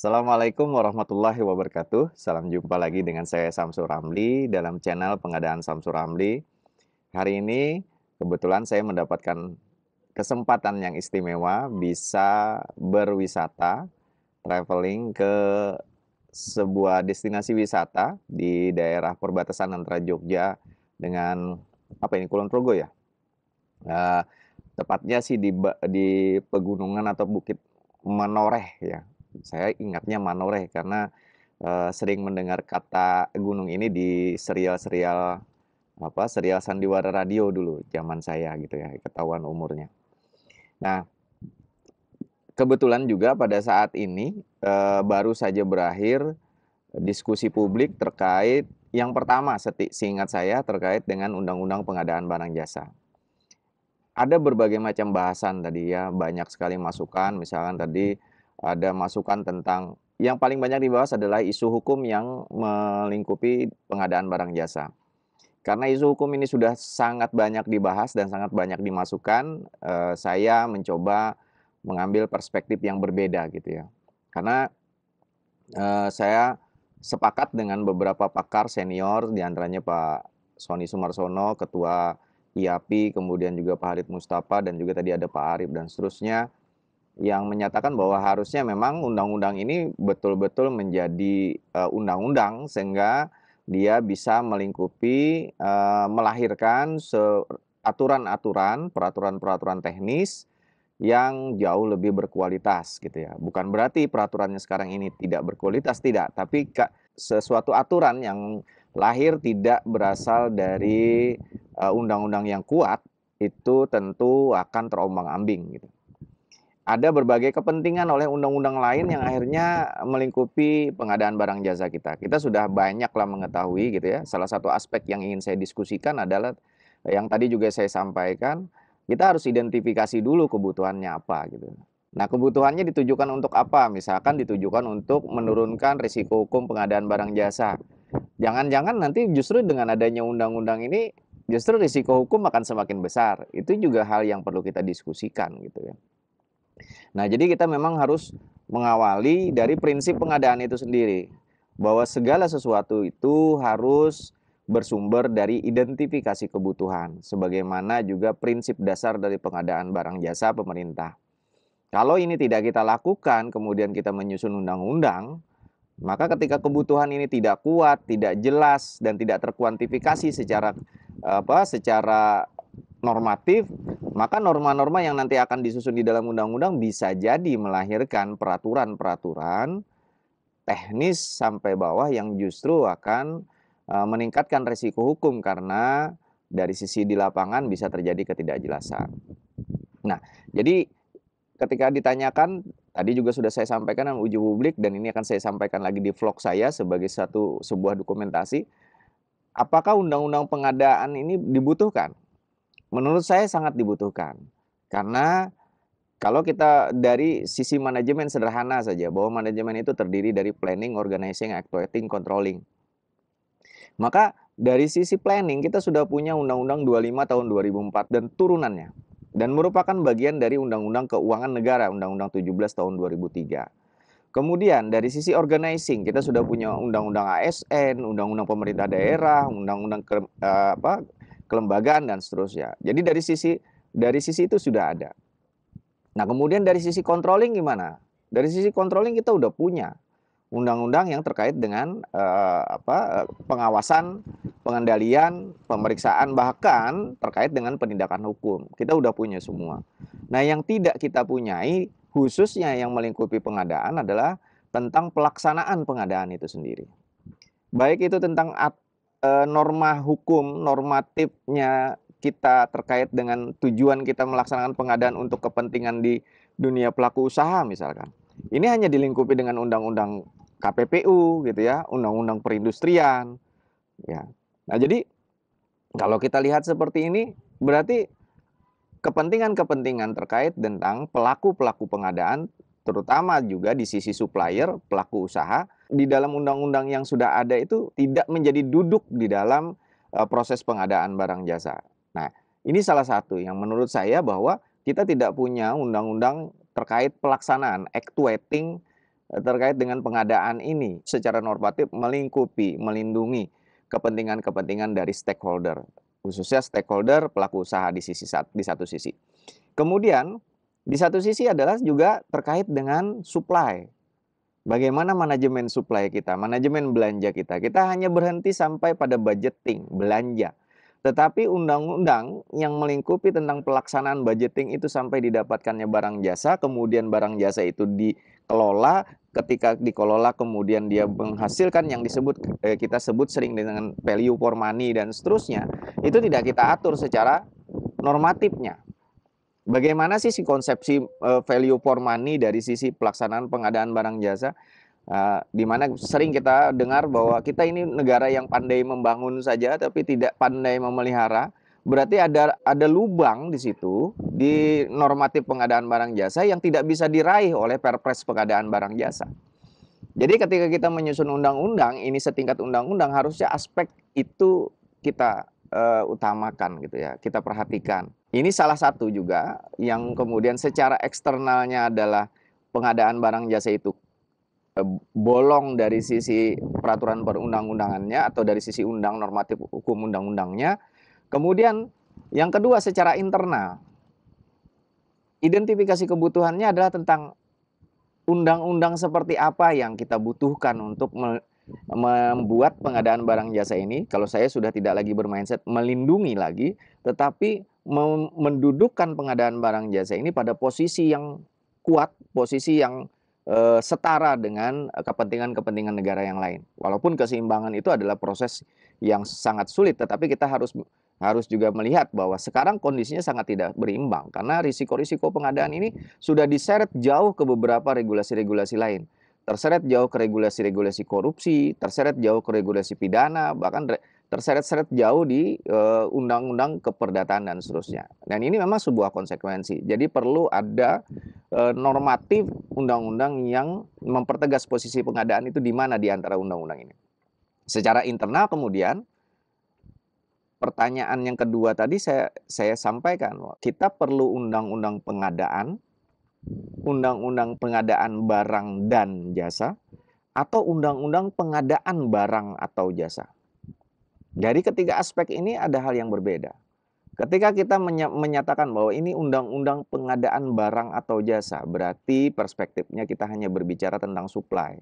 Assalamualaikum warahmatullahi wabarakatuh. Salam jumpa lagi dengan saya Samsul Ramli dalam channel Pengadaan Samsul Ramli. Hari ini kebetulan saya mendapatkan kesempatan yang istimewa bisa berwisata, traveling ke sebuah destinasi wisata di daerah perbatasan antara Jogja dengan apa ini, Kulon Progo ya? Eee, Tepatnya sih di pegunungan atau Bukit Menoreh ya. Saya ingatnya Manoreh karena, sering mendengar kata gunung ini di serial-serial, serial sandiwara radio dulu zaman saya gitu ya, ketahuan umurnya. Nah, kebetulan juga pada saat ini, baru saja berakhir diskusi publik terkait yang pertama seingat saya terkait dengan Undang-Undang Pengadaan Barang Jasa. Ada berbagai macam bahasan tadi ya, banyak sekali masukan, misalkan tadi ada masukan tentang yang paling banyak dibahas adalah isu hukum yang melingkupi pengadaan barang jasa. Karena isu hukum ini sudah sangat banyak dibahas dan sangat banyak dimasukkan, saya mencoba mengambil perspektif yang berbeda gitu ya. Karena, saya sepakat dengan beberapa pakar senior, di antaranya Pak Sony Sumarsono, Ketua IAPI, kemudian juga Pak Halid Mustafa, dan juga tadi ada Pak Arif dan seterusnya, yang menyatakan bahwa harusnya memang undang-undang ini betul-betul menjadi, undang-undang sehingga dia bisa melingkupi, melahirkan aturan-aturan, peraturan-peraturan teknis yang jauh lebih berkualitas gitu ya. Bukan berarti peraturannya sekarang ini tidak berkualitas, tidak, tapi sesuatu aturan yang lahir tidak berasal dari, undang-undang yang kuat, itu tentu akan terombang-ambing gitu. Ada berbagai kepentingan oleh undang-undang lain yang akhirnya melingkupi pengadaan barang jasa kita. Kita sudah banyaklah mengetahui gitu ya, salah satu aspek yang ingin saya diskusikan adalah yang tadi juga saya sampaikan, kita harus identifikasi dulu kebutuhannya apa gitu. Nah, kebutuhannya ditujukan untuk apa? Misalkan ditujukan untuk menurunkan risiko hukum pengadaan barang jasa. Jangan-jangan nanti justru dengan adanya undang-undang ini, justru risiko hukum akan semakin besar. Itu juga hal yang perlu kita diskusikan gitu ya. Nah, jadi kita memang harus mengawali dari prinsip pengadaan itu sendiri, bahwa segala sesuatu itu harus bersumber dari identifikasi kebutuhan, sebagaimana juga prinsip dasar dari pengadaan barang jasa pemerintah. Kalau ini tidak kita lakukan, kemudian kita menyusun undang-undang, maka ketika kebutuhan ini tidak kuat, tidak jelas, dan tidak terkuantifikasi secara normatif, maka norma-norma yang nanti akan disusun di dalam undang-undang bisa jadi melahirkan peraturan-peraturan teknis sampai bawah yang justru akan meningkatkan risiko hukum karena dari sisi di lapangan bisa terjadi ketidakjelasan. Nah, jadi ketika ditanyakan, tadi juga sudah saya sampaikan dalam uji publik dan ini akan saya sampaikan lagi di vlog saya sebagai sebuah dokumentasi, apakah undang-undang pengadaan ini dibutuhkan? Menurut saya sangat dibutuhkan. Karena kalau kita dari sisi manajemen sederhana saja, bahwa manajemen itu terdiri dari planning, organizing, actuating, controlling. Maka dari sisi planning kita sudah punya Undang-Undang 25 tahun 2004 dan turunannya. Dan merupakan bagian dari Undang-Undang Keuangan Negara, Undang-Undang 17 tahun 2003. Kemudian dari sisi organizing kita sudah punya Undang-Undang ASN, Undang-Undang Pemerintah Daerah, Undang-Undang Kelembagaan dan seterusnya. Jadi dari sisi itu sudah ada. Nah, kemudian dari sisi controlling gimana? Dari sisi controlling kita udah punya undang-undang yang terkait dengan pengawasan, pengendalian, pemeriksaan, bahkan terkait dengan penindakan hukum. Kita udah punya semua. Nah, yang tidak kita punyai, khususnya yang melingkupi pengadaan adalah tentang pelaksanaan pengadaan itu sendiri. Baik itu tentang norma hukum, normatifnya kita terkait dengan tujuan kita melaksanakan pengadaan untuk kepentingan di dunia pelaku usaha misalkan. Ini hanya dilingkupi dengan undang-undang KPPU gitu ya, undang-undang perindustrian, ya. Nah, jadi kalau kita lihat seperti ini, berarti kepentingan-kepentingan terkait tentang pelaku-pelaku pengadaan, terutama juga di sisi supplier, pelaku usaha, di dalam undang-undang yang sudah ada itu tidak menjadi duduk di dalam proses pengadaan barang jasa. Nah, ini salah satu yang menurut saya bahwa kita tidak punya undang-undang terkait pelaksanaan, actuating terkait dengan pengadaan ini secara normatif melingkupi, melindungi kepentingan-kepentingan dari stakeholder, khususnya stakeholder pelaku usaha di satu sisi. Kemudian di satu sisi adalah juga terkait dengan supply. Bagaimana manajemen supply kita, manajemen belanja kita. Kita hanya berhenti sampai pada budgeting, belanja. Tetapi undang-undang yang melingkupi tentang pelaksanaan budgeting itu sampai didapatkannya barang jasa, kemudian barang jasa itu dikelola, ketika dikelola kemudian dia menghasilkan yang disebut kita sebut sering dengan value for money dan seterusnya, itu tidak kita atur secara normatifnya. Bagaimana sih si konsepsi value for money dari sisi pelaksanaan pengadaan barang jasa? Di mana sering kita dengar bahwa kita ini negara yang pandai membangun saja tapi tidak pandai memelihara. Berarti ada lubang di situ di normatif pengadaan barang jasa yang tidak bisa diraih oleh Perpres pengadaan barang jasa. Jadi ketika kita menyusun undang-undang, ini setingkat undang-undang harusnya aspek itu kita utamakan gitu ya, kita perhatikan. Ini salah satu juga yang kemudian secara eksternalnya adalah pengadaan barang jasa itu bolong dari sisi peraturan perundang-undangannya atau dari sisi normatif hukum undang-undangnya. Kemudian yang kedua secara internal, identifikasi kebutuhannya adalah tentang undang-undang seperti apa yang kita butuhkan untuk membuat pengadaan barang jasa ini, kalau saya sudah tidak lagi bermindset melindungi lagi, tetapi mendudukkan pengadaan barang jasa ini pada posisi yang kuat, posisi yang setara dengan kepentingan-kepentingan negara yang lain. Walaupun keseimbangan itu adalah proses yang sangat sulit, tetapi kita harus juga melihat bahwa sekarang kondisinya sangat tidak berimbang karena risiko-risiko pengadaan ini sudah diseret jauh ke beberapa regulasi-regulasi lain. Terseret jauh ke regulasi-regulasi korupsi, terseret jauh ke regulasi pidana, bahkan terseret-seret jauh di undang-undang keperdataan dan seterusnya. Dan ini memang sebuah konsekuensi. Jadi perlu ada normatif undang-undang yang mempertegas posisi pengadaan itu di mana di antara undang-undang ini. Secara internal kemudian, pertanyaan yang kedua tadi saya sampaikan, kita perlu undang-undang pengadaan, undang-undang pengadaan barang dan jasa, atau undang-undang pengadaan barang atau jasa. Dari ketiga aspek ini ada hal yang berbeda. Ketika kita menyatakan bahwa ini undang-undang pengadaan barang atau jasa, berarti perspektifnya kita hanya berbicara tentang supply.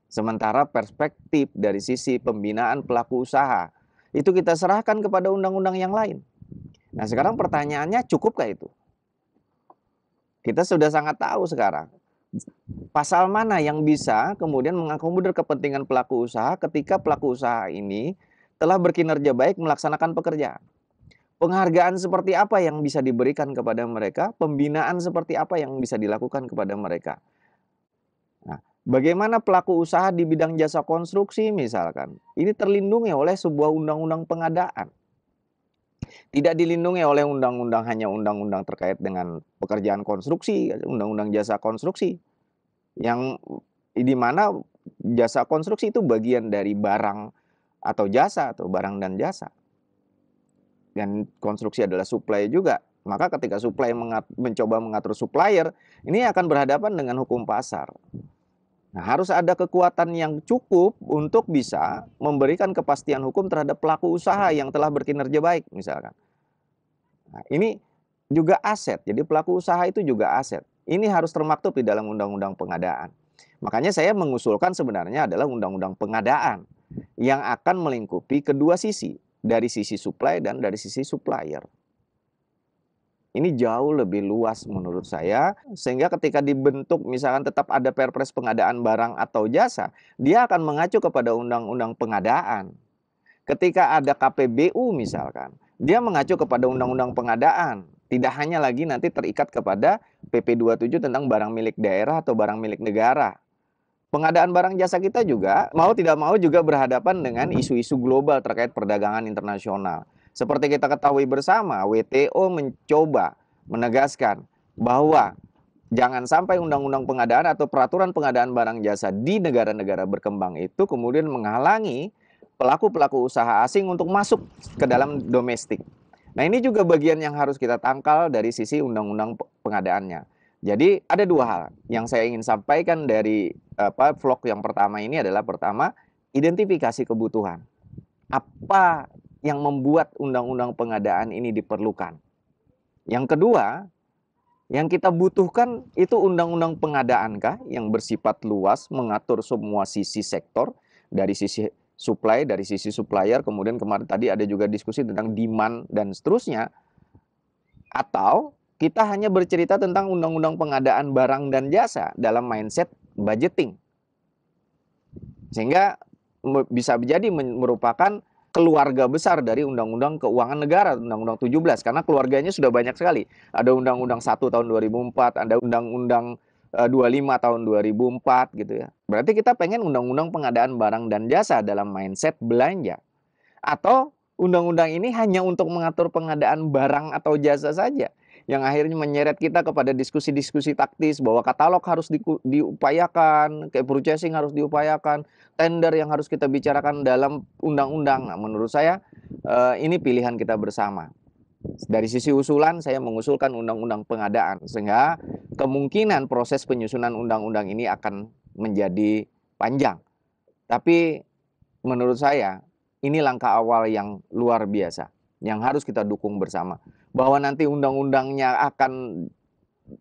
Sementara perspektif dari sisi pembinaan pelaku usaha, itu kita serahkan kepada undang-undang yang lain. Nah sekarang pertanyaannya, cukupkah itu? Kita sudah sangat tahu sekarang pasal mana yang bisa kemudian mengakomodir kepentingan pelaku usaha ketika pelaku usaha ini telah berkinerja baik melaksanakan pekerjaan. Penghargaan seperti apa yang bisa diberikan kepada mereka, pembinaan seperti apa yang bisa dilakukan kepada mereka. Nah, bagaimana pelaku usaha di bidang jasa konstruksi misalkan, ini terlindungi oleh sebuah undang-undang pengadaan. Tidak dilindungi oleh undang-undang hanya undang-undang terkait dengan pekerjaan konstruksi, undang-undang jasa konstruksi. Yang di mana jasa konstruksi itu bagian dari barang atau jasa atau barang dan jasa. Dan konstruksi adalah supply juga. Maka ketika supply mencoba mengatur supplier, ini akan berhadapan dengan hukum pasar. Nah, harus ada kekuatan yang cukup untuk bisa memberikan kepastian hukum terhadap pelaku usaha yang telah berkinerja baik misalkan. Nah, ini juga aset. Jadi pelaku usaha itu juga aset. Ini harus termaktub di dalam undang-undang pengadaan. Makanya saya mengusulkan sebenarnya adalah undang-undang pengadaan yang akan melingkupi kedua sisi, dari sisi supply dan dari sisi supplier. Ini jauh lebih luas menurut saya, sehingga ketika dibentuk misalkan tetap ada Perpres pengadaan barang atau jasa, dia akan mengacu kepada undang-undang pengadaan. Ketika ada KPBU misalkan, dia mengacu kepada undang-undang pengadaan. Tidak hanya lagi nanti terikat kepada PP 27 tentang barang milik daerah atau barang milik negara. Pengadaan barang jasa kita juga mau tidak mau juga berhadapan dengan isu-isu global terkait perdagangan internasional. Seperti kita ketahui bersama, WTO mencoba menegaskan bahwa jangan sampai undang-undang pengadaan atau peraturan pengadaan barang jasa di negara-negara berkembang itu kemudian menghalangi pelaku-pelaku usaha asing untuk masuk ke dalam domestik. Nah ini juga bagian yang harus kita tangkal dari sisi undang-undang pengadaannya. Jadi ada dua hal yang saya ingin sampaikan dari vlog yang pertama ini adalah pertama, identifikasi kebutuhan. Apa yang membuat undang-undang pengadaan ini diperlukan? Yang kedua, yang kita butuhkan itu undang-undang pengadaan kah yang bersifat luas, mengatur semua sisi sektor, dari sisi supply, dari sisi supplier, kemudian kemarin tadi ada juga diskusi tentang demand dan seterusnya, atau kita hanya bercerita tentang undang-undang pengadaan barang dan jasa dalam mindset budgeting. Sehingga bisa jadi merupakan keluarga besar dari Undang-Undang Keuangan Negara, Undang-Undang 17, karena keluarganya sudah banyak sekali. Ada Undang-Undang 1 tahun 2004, ada Undang-Undang 25 tahun 2004 gitu ya. Berarti kita pengen Undang-Undang Pengadaan Barang dan Jasa dalam mindset belanja. Atau undang-undang ini hanya untuk mengatur pengadaan barang atau jasa saja, yang akhirnya menyeret kita kepada diskusi-diskusi taktis bahwa katalog harus diupayakan, kayak purchasing harus diupayakan, tender yang harus kita bicarakan dalam undang-undang. Nah, menurut saya ini pilihan kita bersama. Dari sisi usulan, saya mengusulkan undang-undang pengadaan, sehingga kemungkinan proses penyusunan undang-undang ini akan menjadi panjang. Tapi menurut saya, ini langkah awal yang luar biasa, yang harus kita dukung bersama. Bahwa nanti undang-undangnya akan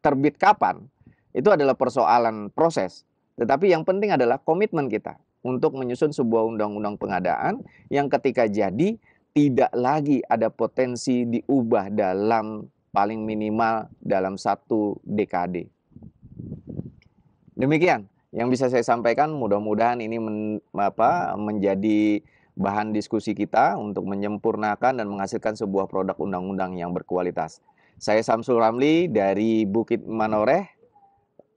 terbit kapan, itu adalah persoalan proses. Tetapi yang penting adalah komitmen kita untuk menyusun sebuah undang-undang pengadaan yang ketika jadi, tidak lagi ada potensi diubah dalam paling minimal dalam 1 dekade. Demikian yang bisa saya sampaikan, mudah-mudahan ini menjadi bahan diskusi kita untuk menyempurnakan dan menghasilkan sebuah produk undang-undang yang berkualitas. Saya Samsul Ramli dari Bukit Manoreh.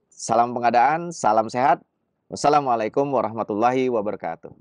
Salam pengadaan, salam sehat. Wassalamualaikum warahmatullahi wabarakatuh.